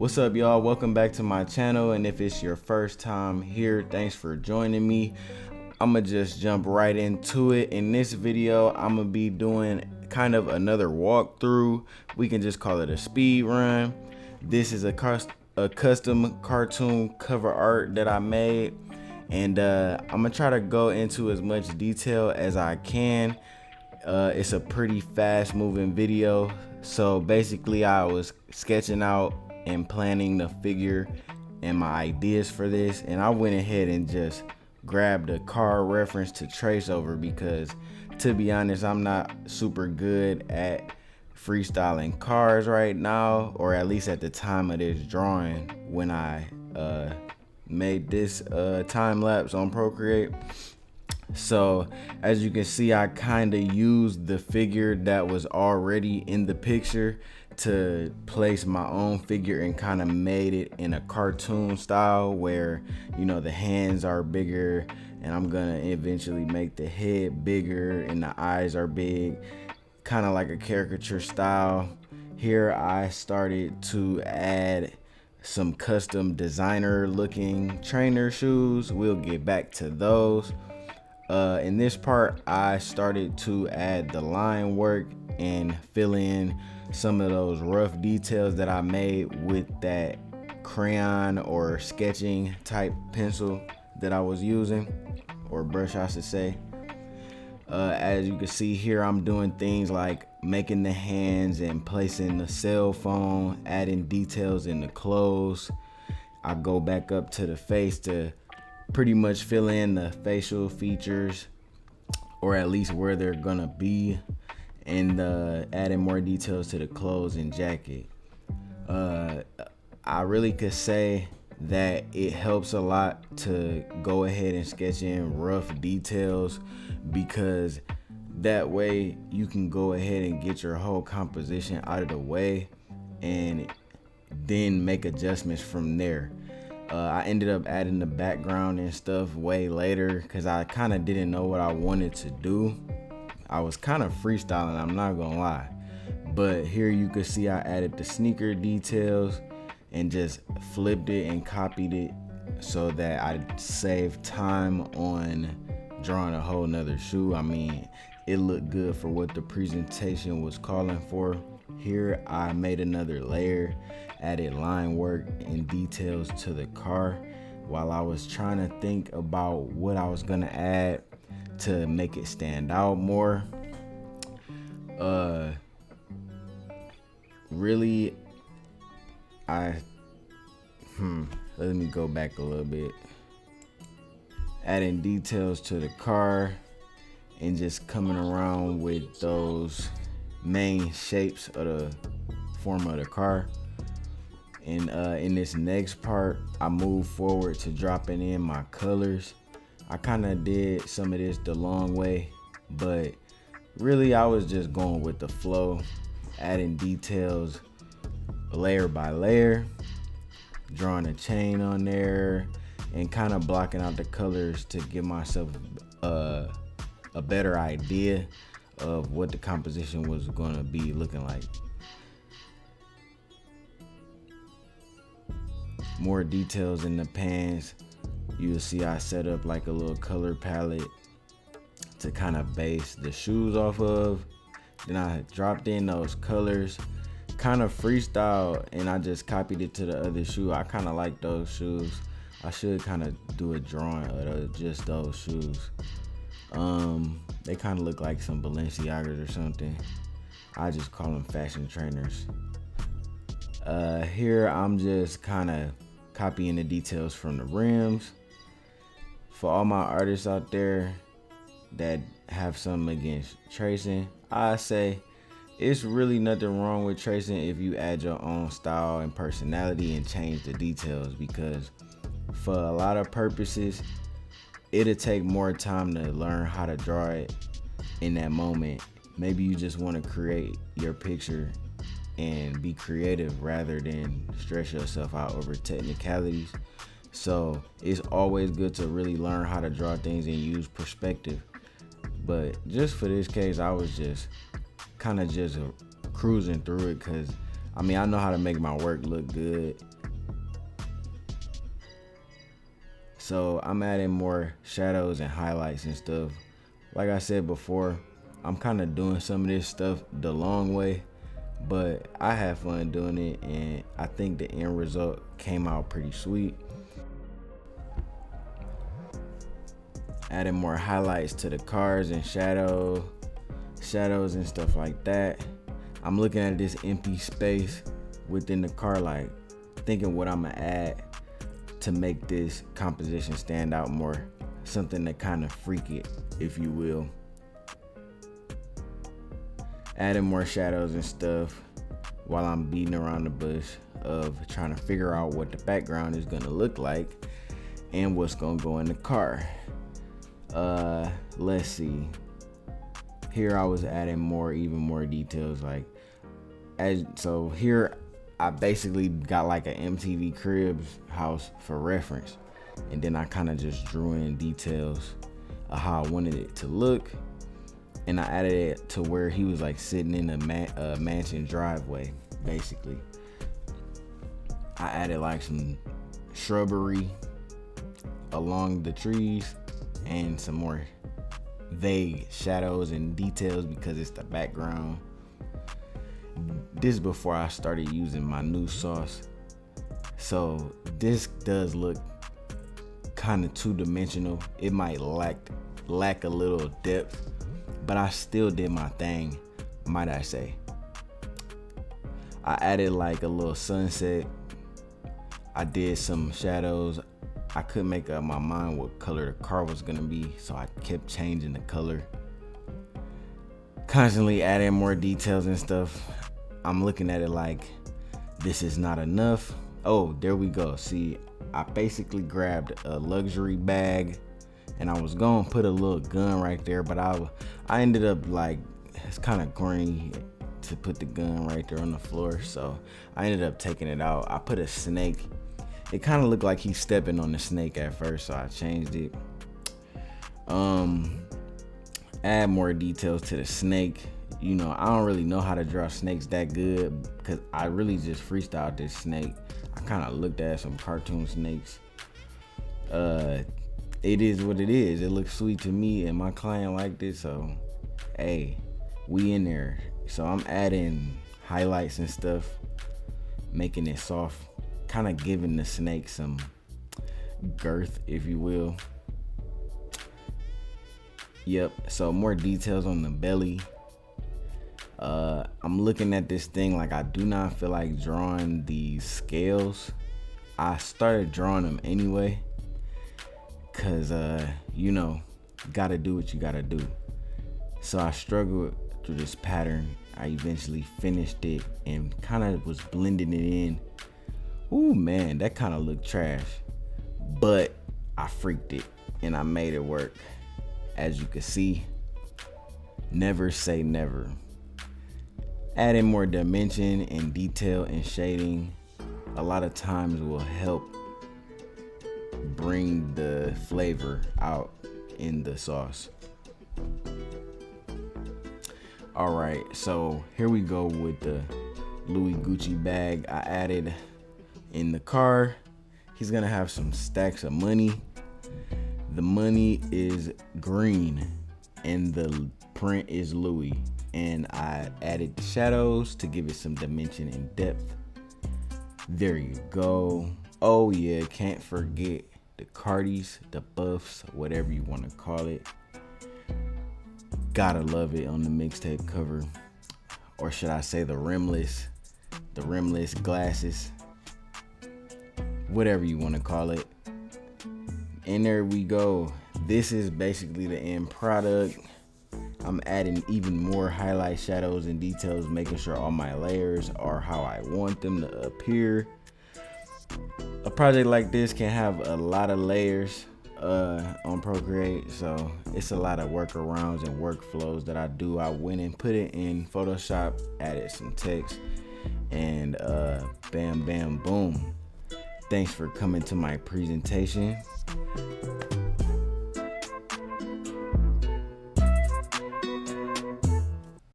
What's up, y'all? Welcome back to my channel, and if it's your first time here, thanks for joining me. I'ma just jump right into it. In this video, I'ma be doing kind of another walkthrough. We can just call it a speed run. This is a custom cartoon cover art that I made, and I'm gonna try to go into as much detail as I can. It's a pretty fast moving video, so basically I was sketching out and planning the figure and my ideas for this, and I went ahead and just grabbed a car reference to trace over because, to be honest, I'm not super good at freestyling cars right now, or at least at the time of this drawing when I made this time lapse on Procreate. So as you can see, I kind of used the figure that was already in the picture to place my own figure and kind of made it in a cartoon style where, you know, the hands are bigger, and I'm gonna eventually make the head bigger and the eyes are big, kind of like a caricature style. Here I started to add some custom designer looking trainer shoes. We'll get back to those. In this part, I started to add the line work and fill in some of those rough details that I made with that crayon or sketching type pencil that I was using, or brush I should say. As you can see here, I'm doing things like making the hands and placing the cell phone, adding details in the clothes. I go back up to the face to pretty much fill in the facial features, or at least where they're gonna be, and adding more details to the clothes and jacket. I really could say that it helps a lot to go ahead and sketch in rough details, because that way you can go ahead and get your whole composition out of the way and then make adjustments from there. I ended up adding the background and stuff way later because I kind of didn't know what I wanted to do. I was kind of freestyling, I'm not gonna lie. But here you can see I added the sneaker details and just flipped it and copied it so that I saved time on drawing a whole nother shoe. I mean, it looked good for what the presentation was calling for. Here I made another layer, added line work and details to the car while I was trying to think about what I was gonna add to make it stand out more. Really, let me go back a little bit. Adding details to the car and just coming around with those main shapes of the form of the car. And in this next part, I moved forward to dropping in my colors. I kind of did some of this the long way, but really I was just going with the flow, adding details layer by layer, drawing a chain on there, and kind of blocking out the colors to give myself a better idea of what the composition was going to be looking like. More details in the pants. You'll see I set up like a little color palette to kind of base the shoes off of. Then I dropped in those colors, kind of freestyle, and I just copied it to the other shoe. I kind of like those shoes. I should kind of do a drawing of just those shoes. They kind of look like some Balenciagas or something. I just call them fashion trainers. Here I'm just kind of copying the details from the rims. For all my artists out there that have something against tracing, I say it's really nothing wrong with tracing if you add your own style and personality and change the details, because for a lot of purposes it'll take more time to learn how to draw it in that moment. Maybe you just want to create your picture and be creative rather than stress yourself out over technicalities. So it's always good to really learn how to draw things and use perspective. But just for this case, I was just kind of just cruising through it because I mean, I know how to make my work look good. So I'm adding more shadows and highlights and stuff. Like I said before, I'm kind of doing some of this stuff the long way, but I have fun doing it, and I think the end result came out pretty sweet. Adding more highlights to the cars and shadows and stuff like that. I'm looking at this empty space within the car, like thinking what I'm gonna add to make this composition stand out more, something to kind of freak it, if you will. Adding more shadows and stuff while I'm beating around the bush of trying to figure out what the background is gonna look like and what's gonna go in the car. Let's see. Here I was adding even more details, like so here I basically got like an MTV Cribs house for reference, and then I kind of just drew in details of how I wanted it to look, and I added it to where he was like sitting in a mansion driveway. Basically, I added like some shrubbery along the trees and some more vague shadows and details because it's the background. This is before I started using my new sauce, so this does look kind of two-dimensional. It might lack a little depth, but I still did my thing, might I say. I added like a little sunset. I did some shadows. I couldn't make up my mind what color the car was gonna be, so I kept changing the color, constantly adding more details and stuff. I'm looking at it like this is not enough. Oh, there we go. See, I basically grabbed a luxury bag and I was gonna put a little gun right there, but I ended up like, it's kind of corny to put the gun right there on the floor, so I ended up taking it out. I put a snake. It kind of looked like he's stepping on the snake at first, so I changed it. Add more details to the snake. You know, I don't really know how to draw snakes that good because I really just freestyled this snake. I kind of looked at some cartoon snakes. It is what it is. It looks sweet to me, and my client liked it, so hey, we in there. So I'm adding highlights and stuff, making it soft, kind of giving the snake some girth, if you will. Yep, so more details on the belly. I'm looking at this thing like I do not feel like drawing these scales. I started drawing them anyway, cause you know, gotta do what you gotta do. So I struggled through this pattern. I eventually finished it and kind of was blending it in. Ooh man, that kind of looked trash, but I freaked it and I made it work. As you can see, never say never. Adding more dimension and detail and shading a lot of times will help bring the flavor out in the sauce. All right, so here we go with the Louis Gucci bag I added in the car. He's gonna have some stacks of money. The money is green and the print is Louis, and I added the shadows to give it some dimension and depth. There you go. Oh yeah, can't forget the Cardis, the buffs, whatever you want to call it. Gotta love it on the mixtape cover, or should I say the rimless glasses, whatever you want to call it. And there we go. This is basically the end product. I'm adding even more highlight, shadows, and details, making sure all my layers are how I want them to appear. A project like this can have a lot of layers on Procreate, so it's a lot of workarounds and workflows that I do. I went and put it in Photoshop, added some text, and bam, bam, boom. Thanks for coming to my presentation.